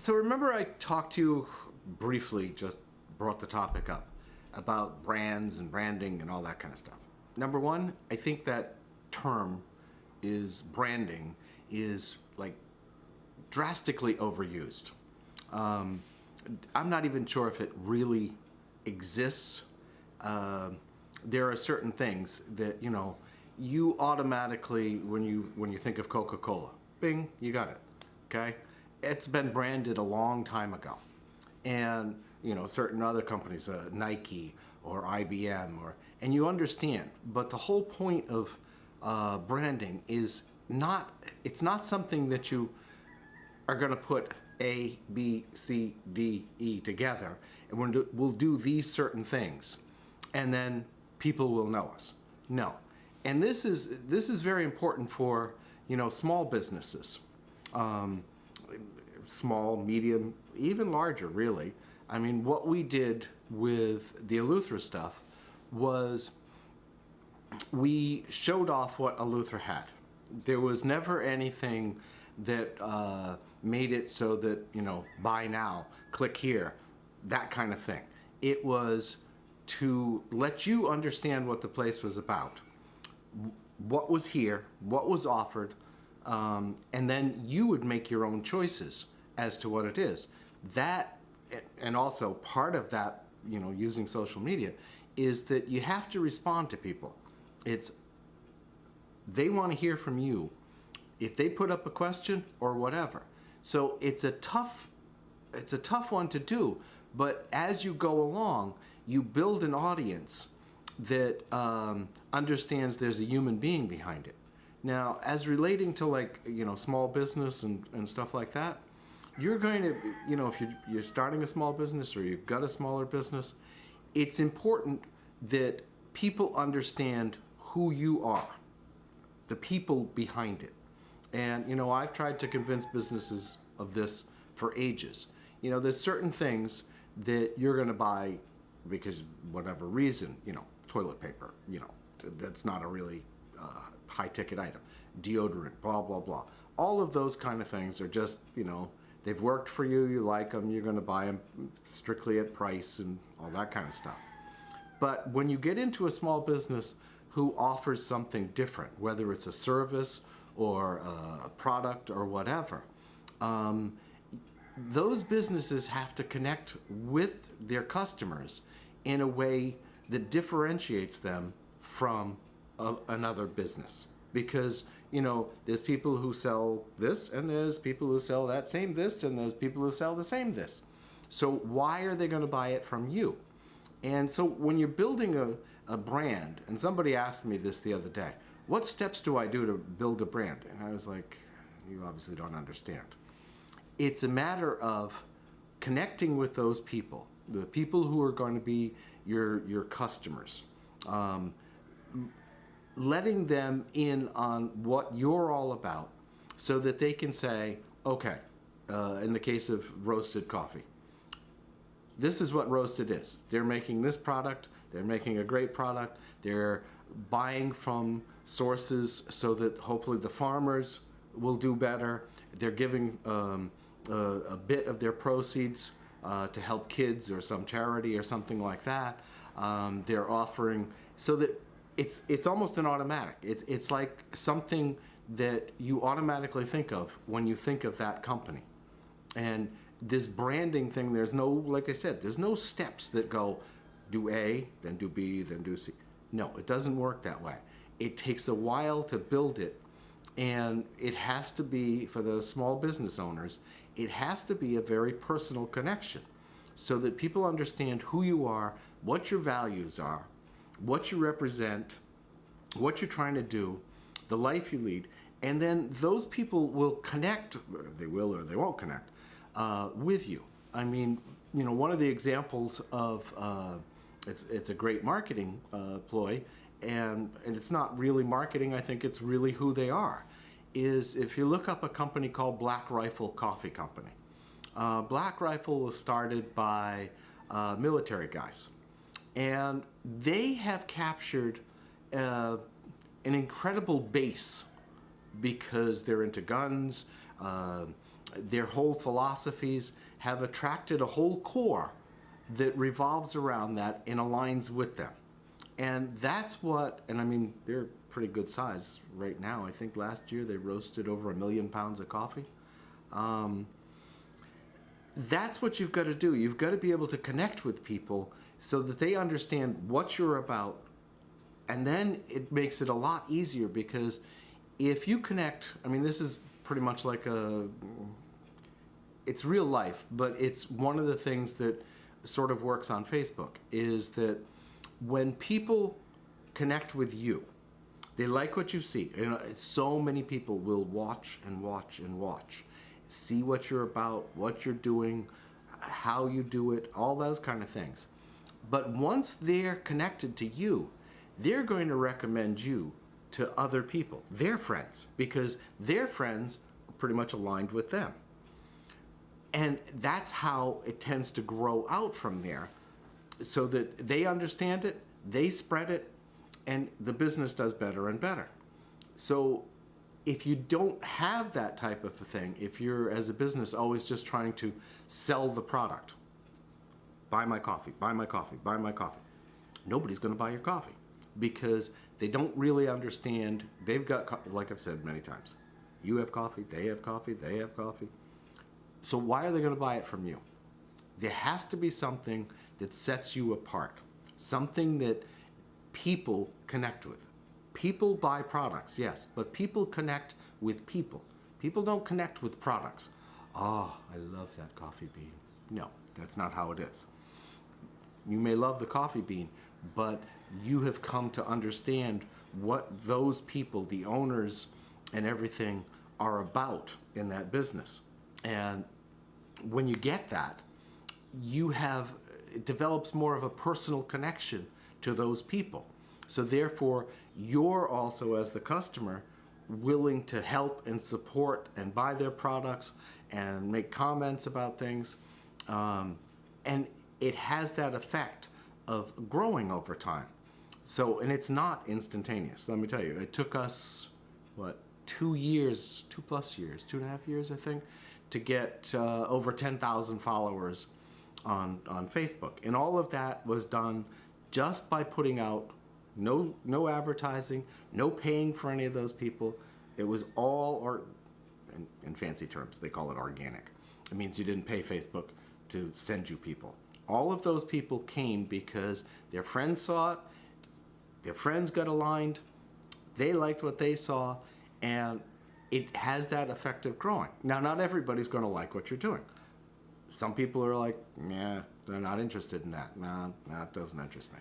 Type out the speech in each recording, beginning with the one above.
So remember I talked to you briefly, just brought the topic up, about brands and branding and all that kind of stuff. Number one, I think that term is branding is like drastically overused. I'm not even sure if it really exists. There are certain things that, you automatically, when you think of Coca-Cola, bing, you got it, okay? It's been branded a long time ago. And, certain other companies, Nike or IBM, and you understand, but the whole point of branding is it's not something that you are going to put A, B, C, D, E together, and we'll do these certain things, and then people will know us. No. And this is very important for, small businesses. Small, medium, even larger, really. I mean, what we did with the Eleuthera stuff was we showed off what Eleuthera had. There was never anything that made it so that, buy now, click here, that kind of thing. It was to let you understand what the place was about, what was here, what was offered, and then you would make your own choices as to what it is. That, and also part of that, using social media, is that you have to respond to people. They want to hear from you if they put up a question or whatever. So it's a tough one to do, but as you go along, you build an audience that understands there's a human being behind it. Now, as relating to small business and stuff like that, you're going to, if you're starting a small business or you've got a smaller business, it's important that people understand who you are, the people behind it. And, I've tried to convince businesses of this for ages. There's certain things that you're going to buy because whatever reason, toilet paper, that's not a really high-ticket item. Deodorant, blah, blah, blah. All of those kind of things are just, they've worked for you, you like them, you're going to buy them strictly at price and all that kind of stuff. But when you get into a small business who offers something different, whether it's a service or a product or whatever, those businesses have to connect with their customers in a way that differentiates them from another business. Because, there's people who sell this, and there's people who sell that same this, and there's people who sell the same this. So why are they going to buy it from you? And so when you're building a brand, and somebody asked me this the other day, what steps do I do to build a brand? And I was like, you obviously don't understand. It's a matter of connecting with those people, the people who are going to be your customers, letting them in on what you're all about so that they can say, okay, in the case of roasted coffee, this is what roasted is. They're making this product, they're making a great product, they're buying from sources so that hopefully the farmers will do better, they're giving a bit of their proceeds to help kids or some charity or something like that. They're offering, so that it's almost an automatic. It's like something that you automatically think of when you think of that company. And this branding thing, there's no, like I said, there's no steps that go do A, then do B, then do C. No, it doesn't work that way. It takes a while to build it, and it has to be, for the small business owners, it has to be a very personal connection so that people understand who you are, what your values are, what you represent, what you're trying to do, the life you lead, and then those people will connect, they will or they won't connect, with you. I mean, one of the examples of, it's a great marketing ploy, and it's not really marketing, I think it's really who they are, is if you look up a company called Black Rifle Coffee Company. Black Rifle was started by military guys. And they have captured an incredible base because they're into guns, their whole philosophies have attracted a whole core that revolves around that and aligns with them. And that's what, and I mean, they're pretty good size right now. I think last year they roasted over 1 million pounds of coffee. That's what you've got to do. You've got to be able to connect with people so that they understand what you're about. And then it makes it a lot easier, because if you connect, I mean, this is pretty much like it's real life, but it's one of the things that sort of works on Facebook, is that when people connect with you, they like what you see. You know, so many people will watch and watch and watch, see what you're about, what you're doing, how you do it, all those kind of things. But once they're connected to you, they're going to recommend you to other people, their friends, because their friends are pretty much aligned with them. And that's how it tends to grow out from there, so that they understand it, they spread it, and the business does better and better. So if you don't have that type of a thing, if you're, as a business, always just trying to sell the product, buy my coffee, buy my coffee, buy my coffee, nobody's going to buy your coffee, because they don't really understand. They've got, like I've said many times, you have coffee, they have coffee, they have coffee. So why are they going to buy it from you? There has to be something that sets you apart, something that people connect with. People buy products, yes, but people connect with people. People don't connect with products. Oh, I love that coffee bean. No, that's not how it is. You may love the coffee bean, but you have come to understand what those people, the owners and everything, are about in that business. And when you get that, it develops more of a personal connection to those people. So therefore, you're also, as the customer, willing to help and support and buy their products and make comments about things. And it has that effect of growing over time. So, and it's not instantaneous. Let me tell you, it took us, 2 years, 2+ years, 2.5 years, I think, to get over 10,000 followers on Facebook. And all of that was done just by putting out no advertising, no paying for any of those people. It was all, or in fancy terms, they call it organic. It means you didn't pay Facebook to send you people. All of those people came because their friends saw it, their friends got aligned, they liked what they saw, and it has that effect of growing. Now, not everybody's going to like what you're doing. Some people are like, yeah, they're not interested in that. No, that doesn't interest me.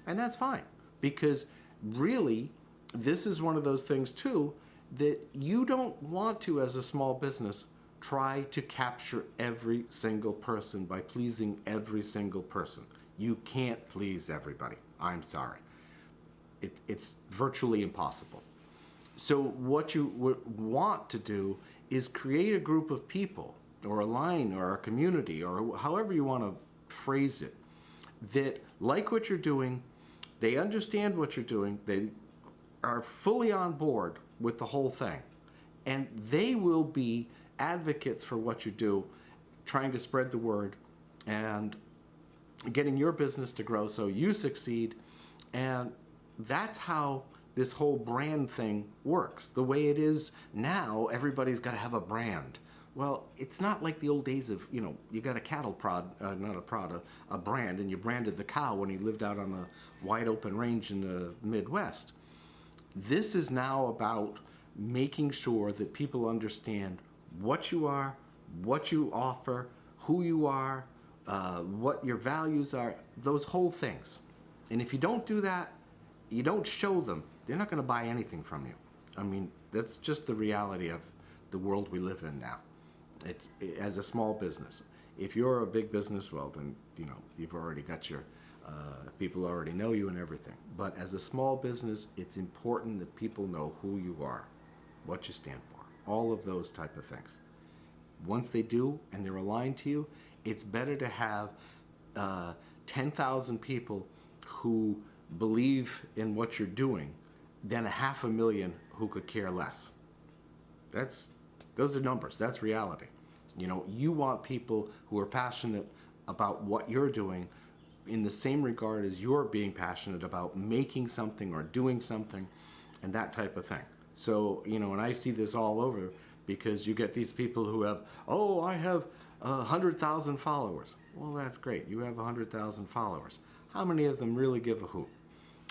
And that's fine, because really, this is one of those things too, that you don't want to, as a small business, try to capture every single person by pleasing every single person. You can't please everybody. I'm sorry. It's virtually impossible. So what you want to do is create a group of people, or a line, or a community, or however you want to phrase it, that like what you're doing, they understand what you're doing, they are fully on board with the whole thing, and they will be advocates for what you do, trying to spread the word and getting your business to grow so you succeed. And that's how this whole brand thing works. The way it is now, everybody's got to have a brand. Well, it's not like the old days of, you got a cattle a brand, and you branded the cow when he lived out on the wide open range in the Midwest. This is now about making sure that people understand what you are, what you offer, who you are, what your values are, those whole things. And if you don't do that, you don't show them, they're not going to buy anything from you. I mean, that's just the reality of the world we live in now. It's as a small business. If you're a big business, well, then, you've already got your, people already know you and everything. But as a small business, it's important that people know who you are, what you stand for, all of those type of things. Once they do, and they're aligned to you, it's better to have 10,000 people who believe in what you're doing than 500,000 who could care less. That's Those are numbers. That's reality. You know, you want people who are passionate about what you're doing in the same regard as you're being passionate about making something or doing something and that type of thing. So, you know, and I see this all over because you get these people who have, oh, I have 100,000 followers. Well, that's great. You have 100,000 followers. How many of them really give a hoot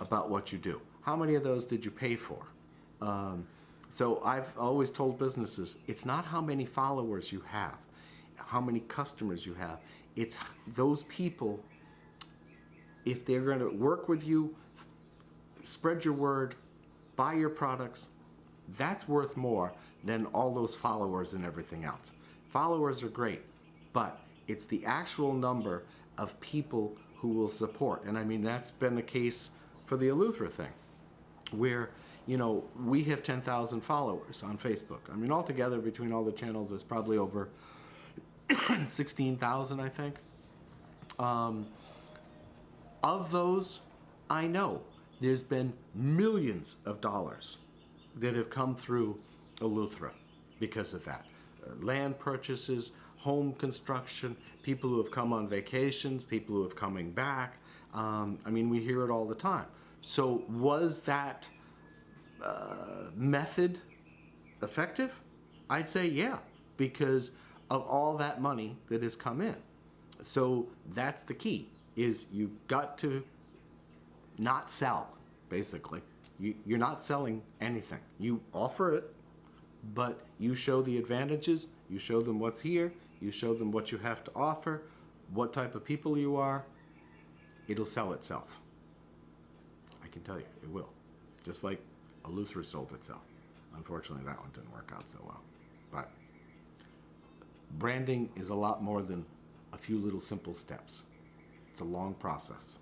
about what you do? How many of those did you pay for? So I've always told businesses, it's not how many followers you have, how many customers you have. It's those people, if they're going to work with you, spread your word, buy your products, that's worth more than all those followers and everything else. Followers are great, but it's the actual number of people who will support. And I mean, that's been the case for the Eleuthera thing, where, you know, we have 10,000 followers on Facebook. I mean, altogether between all the channels, there's probably over 16,000, I think. Of those, I know there's been millions of dollars that have come through Eleuthera because of that. Land purchases, home construction, people who have come on vacations, people who have coming back. I mean, we hear it all the time. So was that method effective? I'd say yeah, because of all that money that has come in. So that's the key, is you've got to not sell, basically. You're not selling anything. You offer it, but you show the advantages, you show them what's here, you show them what you have to offer, what type of people you are, it'll sell itself. I can tell you, it will. Just like Eleuthera sold itself. Unfortunately, that one didn't work out so well. But branding is a lot more than a few little simple steps. It's a long process.